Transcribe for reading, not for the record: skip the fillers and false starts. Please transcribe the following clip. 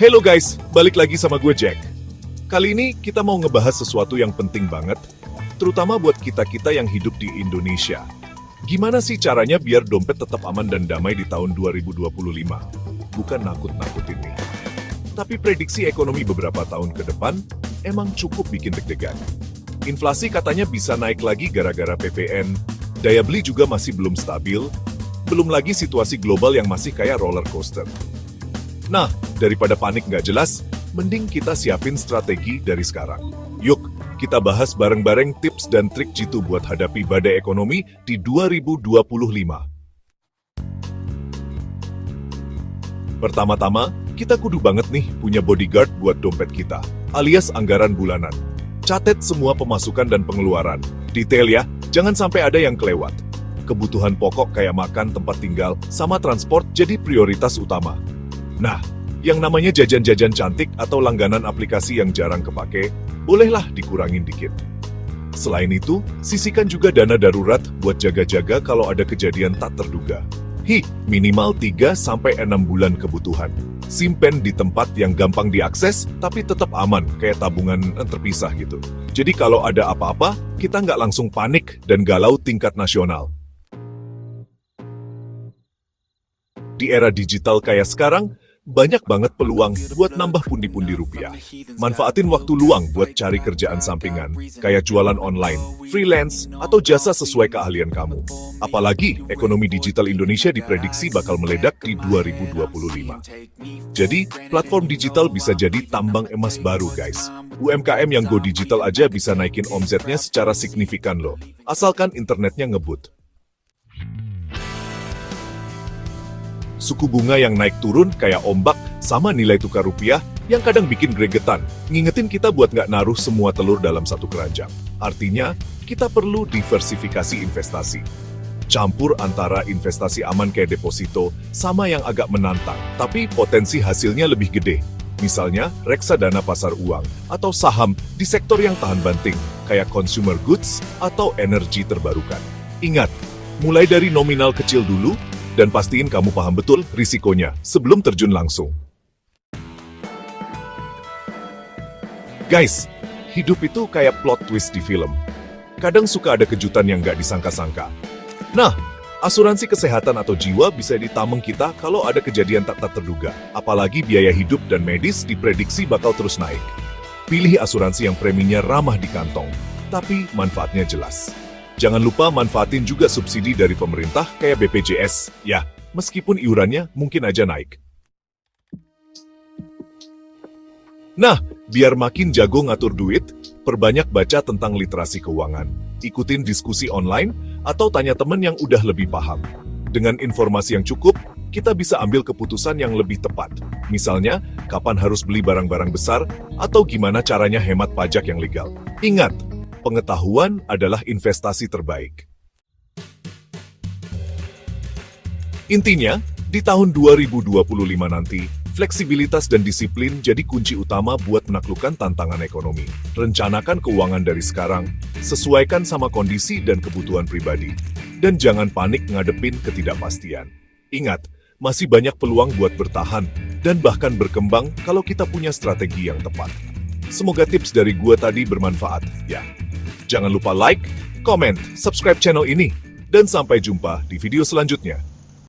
Hello guys, balik lagi sama gue Jack. Kali ini kita mau ngebahas sesuatu yang penting banget, terutama buat kita-kita yang hidup di Indonesia. Gimana sih caranya biar dompet tetap aman dan damai di tahun 2025? Bukan nakut-nakutin nih. Tapi prediksi ekonomi beberapa tahun ke depan emang cukup bikin deg-degan. Inflasi katanya bisa naik lagi gara-gara PPN, daya beli juga masih belum stabil, belum lagi situasi global yang masih kayak roller coaster. Nah, daripada panik nggak jelas, mending kita siapin strategi dari sekarang. Yuk, kita bahas bareng-bareng tips dan trik jitu buat hadapi badai ekonomi di 2025. Pertama-tama, kita kudu banget nih punya bodyguard buat dompet kita, alias anggaran bulanan. Catet semua pemasukan dan pengeluaran. Detail ya, jangan sampai ada yang kelewat. Kebutuhan pokok kayak makan, tempat tinggal, sama transport jadi prioritas utama. Nah, yang namanya jajan-jajan cantik atau langganan aplikasi yang jarang kepake, bolehlah dikurangin dikit. Selain itu, sisihkan juga dana darurat buat jaga-jaga kalau ada kejadian tak terduga. Minimal 3-6 bulan kebutuhan. Simpen di tempat yang gampang diakses, tapi tetap aman, kayak tabungan terpisah gitu. Jadi kalau ada apa-apa, kita nggak langsung panik dan galau tingkat nasional. Di era digital kayak sekarang, banyak banget peluang buat nambah pundi-pundi rupiah. Manfaatin waktu luang buat cari kerjaan sampingan, kayak jualan online, freelance, atau jasa sesuai keahlian kamu. Apalagi, ekonomi digital Indonesia diprediksi bakal meledak di 2025. Jadi, platform digital bisa jadi tambang emas baru, guys. UMKM yang go digital aja bisa naikin omsetnya secara signifikan loh, asalkan internetnya ngebut. Suku bunga yang naik turun kayak ombak sama nilai tukar rupiah yang kadang bikin gregetan, ngingetin kita buat nggak naruh semua telur dalam satu keranjang. Artinya, kita perlu diversifikasi investasi. Campur antara investasi aman kayak deposito sama yang agak menantang, tapi potensi hasilnya lebih gede. Misalnya, reksadana pasar uang atau saham di sektor yang tahan banting, kayak consumer goods atau energi terbarukan. Ingat, mulai dari nominal kecil dulu, dan pastiin kamu paham betul risikonya sebelum terjun langsung. Guys, hidup itu kayak plot twist di film. Kadang suka ada kejutan yang nggak disangka-sangka. Nah, asuransi kesehatan atau jiwa bisa ditameng kita kalau ada kejadian tak terduga. Apalagi biaya hidup dan medis diprediksi bakal terus naik. Pilih asuransi yang preminya ramah di kantong, tapi manfaatnya jelas. Jangan lupa manfaatin juga subsidi dari pemerintah kayak BPJS, ya, meskipun iurannya mungkin aja naik. Nah, biar makin jago ngatur duit, perbanyak baca tentang literasi keuangan, ikutin diskusi online, atau tanya temen yang udah lebih paham. Dengan informasi yang cukup, kita bisa ambil keputusan yang lebih tepat. Misalnya, kapan harus beli barang-barang besar, atau gimana caranya hemat pajak yang legal. Ingat, pengetahuan adalah investasi terbaik. Intinya, di tahun 2025 nanti, fleksibilitas dan disiplin jadi kunci utama buat menaklukkan tantangan ekonomi. Rencanakan keuangan dari sekarang, sesuaikan sama kondisi dan kebutuhan pribadi, dan jangan panik ngadepin ketidakpastian. Ingat, masih banyak peluang buat bertahan dan bahkan berkembang kalau kita punya strategi yang tepat. Semoga tips dari gua tadi bermanfaat, ya. Jangan lupa like, comment, subscribe channel ini, dan sampai jumpa di video selanjutnya.